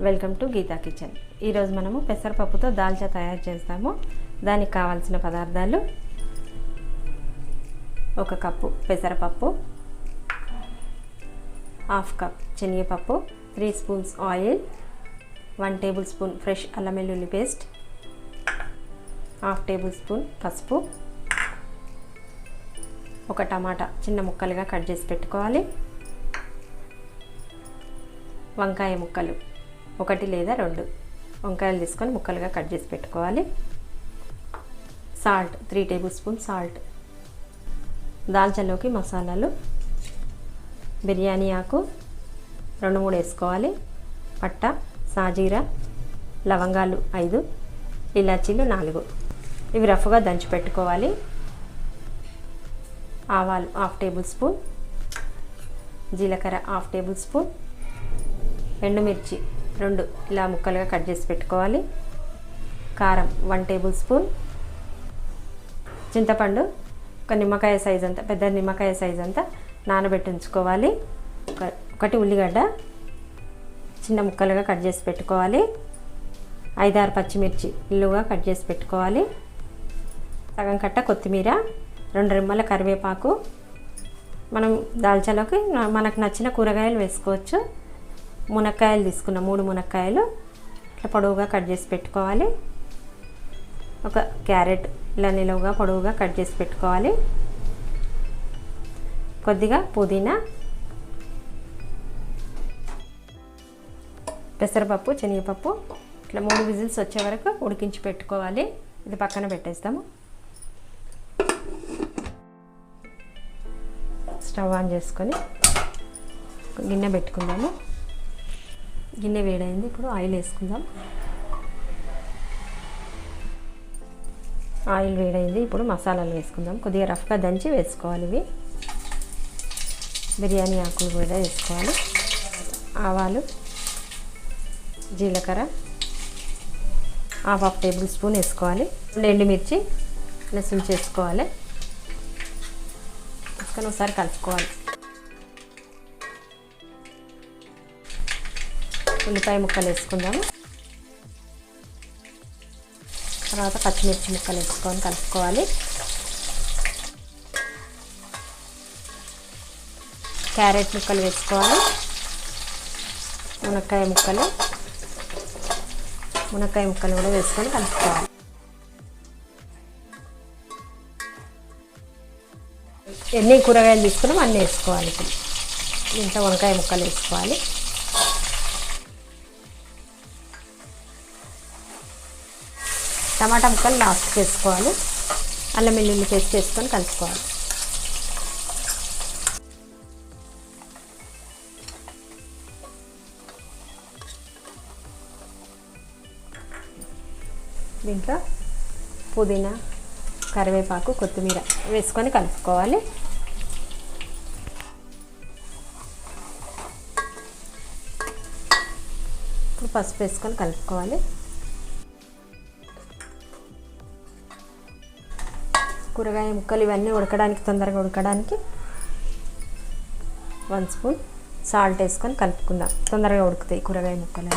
Welcome to Gita kitchen. ఈరోజు మనము పెసరపప్పుతో దాల్చా తయారు చేస్తాము. దానికి కావాల్సిన పదార్థాలు: 1 కప్పు పెసరపప్పు, 1/2 కప్ శనగపప్పు, 3 spoons oil, 1 table spoon fresh అల్లం వెల్లుల్లి పేస్ట్, 1/2 టేబుల్ స్పూన్ పసుపు, 1 టమాటా చిన్న ముక్కలుగా కట్ చేసి పెట్టుకోవాలి, వంకాయ ముక్కలు 1 లేదా 2 వంకాయలు తీసుకొని ముక్కలుగా కట్ చేసి పెట్టుకోవాలి, సాల్ట్ 3 టేబుల్ స్పూన్ సాల్ట్, దాల్చాలోకి మసాలాలు: బిర్యానీ ఆకు 2-3 వేసుకోవాలి, పట్ట, సాజీరా, లవంగాలు 5, ఇలాచీలు 4. ఇవి రఫ్గా దంచి పెట్టుకోవాలి. ఆవాలు 1/2 టేబుల్ స్పూన్, జీలకర్ర 1/2 టేబుల్ స్పూన్, ఎండుమిర్చి 2 ఇలా ముక్కలుగా కట్ చేసి పెట్టుకోవాలి, కారం 1 టేబుల్ స్పూన్, చింతపండు ఒక నిమ్మకాయ సైజ్ అంతా, పెద్ద నిమ్మకాయ సైజ్ అంతా నానబెట్టి ఉంచుకోవాలి, 1 ఉల్లిగడ్డ చిన్న ముక్కలుగా కట్ చేసి పెట్టుకోవాలి, 5-6 పచ్చిమిర్చి నిలువుగా కట్ చేసి పెట్టుకోవాలి, సగం కట్ట కొత్తిమీర, 2 రెమ్మల కరివేపాకు. మనం దాల్చాలోకి మనకు నచ్చిన కూరగాయలు వేసుకోవచ్చు. మునక్కాయలు తీసుకున్న 3 మునక్కాయలు ఇట్లా పొడవుగా కట్ చేసి పెట్టుకోవాలి, 1 క్యారెట్ ఇలా నిలువుగా పొడవుగా కట్ చేసి పెట్టుకోవాలి, కొద్దిగా పుదీనా, పెసరపప్పు శనగపప్పు ఇట్లా 3 విజిల్స్ వచ్చే వరకు ఉడికించి పెట్టుకోవాలి. ఇది పక్కన పెట్టేస్తాము. స్టవ్ ఆన్ చేసుకొని గిన్నె పెట్టుకుందాము. గిన్నె వేడైంది. ఇప్పుడు ఆయిల్ వేసుకుందాం. ఆయిల్ వేడైంది. ఇప్పుడు మసాలాలు వేసుకుందాం. కొద్దిగా రఫ్గా దంచి వేసుకోవాలి. ఇవి బిర్యానీ ఆకులు కూడా వేసుకోవాలి. ఆవాలు, జీలకర్ర 1/2 టేబుల్ స్పూన్ వేసుకోవాలి. 2 ఎండుమిర్చి లెసన్ చేసుకోవాలి. వేసుకొని ఒకసారి కలుపుకోవాలి. ఉల్లిపాయ ముక్కలు వేసుకుందాము. తర్వాత పచ్చిమిర్చి ముక్కలు వేసుకొని కలుపుకోవాలి. క్యారెట్ ముక్కలు వేసుకోవాలి. మునక్కాయ ముక్కలు కూడా వేసుకొని కలుపుకోవాలి. ఎన్ని కూరగాయలు తీసుకున్నాం అన్నీ వేసుకోవాలి. ఇప్పుడు ఇంట్లో వంకాయ ముక్కలు వేసుకోవాలి. టమాటా ముక్కలు లాస్ట్ వేసుకోవాలి. అల్లం వెల్లుల్లి పేస్ట్ వేసుకొని కలుపుకోవాలి. దీంట్లో పుదీనా, కరివేపాకు, కొత్తిమీర వేసుకొని కలుపుకోవాలి. ఇప్పుడు పసుపు వేసుకొని కలుపుకోవాలి. కూరగాయ ముక్కలు ఇవన్నీ ఉడకడానికి, తొందరగా ఉడకడానికి 1 స్పూన్ సాల్ట్ వేసుకొని కలుపుకుందాం. తొందరగా ఉడుకుతాయి కూరగాయ ముక్కలు.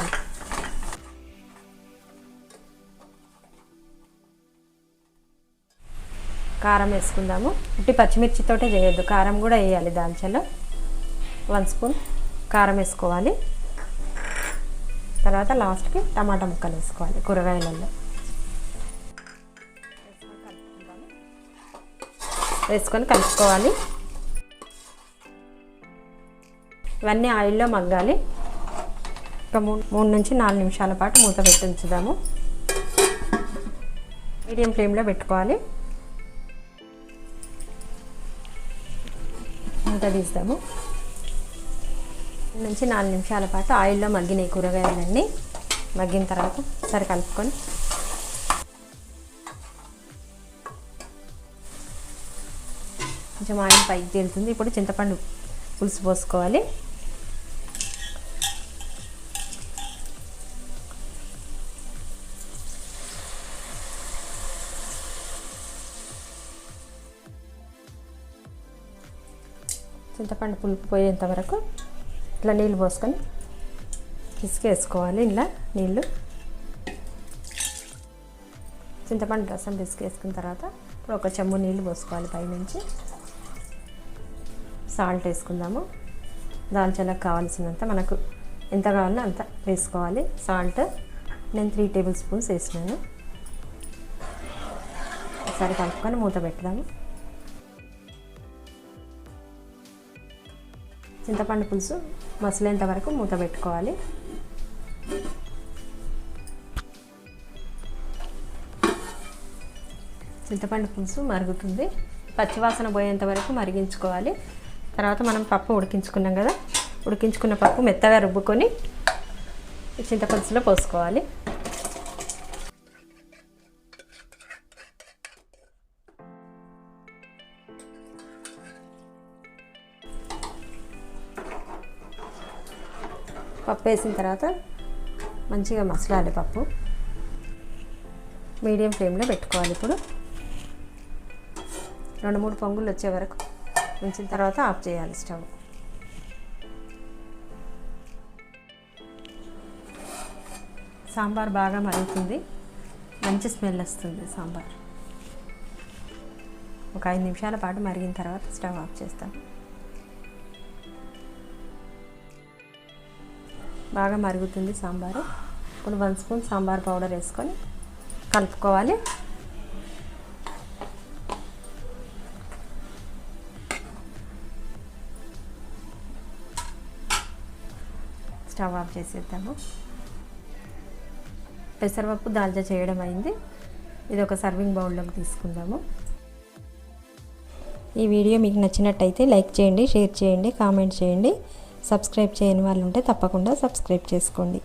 కారం వేసుకుందాము. ఉట్టి పచ్చిమిర్చితోటే చేయొద్దు, కారం కూడా వేయాలి. దాల్చాలో 1 స్పూన్ కారం వేసుకోవాలి. తర్వాత లాస్ట్కి టమాటా ముక్కలు వేసుకోవాలి కూరగాయలలో. వేసుకొని కలుపుకోవాలి. ఇవన్నీ ఆయిల్లో మగ్గాలి. ఒక 3 నుంచి 4 నిమిషాల పాటు మూత పెట్టి ఉంచుదాము. మీడియం ఫ్లేమ్లో పెట్టుకోవాలి. మూత తీస్తాము. 3 నుంచి 4 నిమిషాల పాటు ఆయిల్లో మగ్గినాయి కూరగాయలన్నీ. మగ్గిన తర్వాత సరి కలుపుకొని కొంచెం ఆయిల్ పైకి తేలుతుంది. ఇప్పుడు చింతపండు పులుసు పోసుకోవాలి. చింతపండు పులుపు పోయేంత వరకు ఇట్లా నీళ్ళు పోసుకొని పిసికేసుకోవాలి ఇలా నీళ్ళు. చింతపండు రసం పిసికేసుకున్న తర్వాత ఇప్పుడు ఒక చెంబు నీళ్ళు పోసుకోవాలి పైనుంచి. సాల్ట్ వేసుకుందాము. దాల్చాలకు కావాల్సినంత మనకు ఎంత కావాలో అంత వేసుకోవాలి. సాల్ట్ నేను 3 టేబుల్ స్పూన్స్ వేసినాను. ఒకసారి కలుపుకొని మూత పెడదాము. చింతపండు పులుసు మసలేంత వరకు మూత పెట్టుకోవాలి. చింతపండు పులుసు మరుగుతుంది. పచ్చివాసన పోయేంత వరకు మరిగించుకోవాలి. తర్వాత మనం పప్పు ఉడికించుకున్నాం కదా, ఉడికించుకున్న పప్పు మెత్తగా రుబ్బుకొని చింతపులుసులో పోసుకోవాలి. పప్పు వేసిన తర్వాత మంచిగా మసలాలి. పప్పు మీడియం ఫ్లేమ్లో పెట్టుకోవాలి. ఇప్పుడు 2-3 పొంగులు వచ్చే వరకు ఉంచిన తర్వాత ఆఫ్ చేయాలి స్టవ్. సాంబార్ బాగా మరుగుతుంది. మంచి స్మెల్ వస్తుంది సాంబార్. ఒక 5 నిమిషాల పాటు మరిగిన తర్వాత స్టవ్ ఆఫ్ చేస్తాం. బాగా మరుగుతుంది సాంబారు. ఇప్పుడు 1 స్పూన్ సాంబార్ పౌడర్ వేసుకొని కలుపుకోవాలి. స్టవ్ ఆఫ్ చేసేద్దాము. పెసరపప్పు దాల్చా చేయడం అయింది. ఇది ఒక సర్వింగ్ బౌల్లోకి తీసుకుందాము. ఈ వీడియో మీకు నచ్చినట్టయితే లైక్ చేయండి, షేర్ చేయండి, కామెంట్ చేయండి. సబ్స్క్రైబ్ చేయని వాళ్ళు ఉంటే తప్పకుండా సబ్స్క్రైబ్ చేసుకోండి.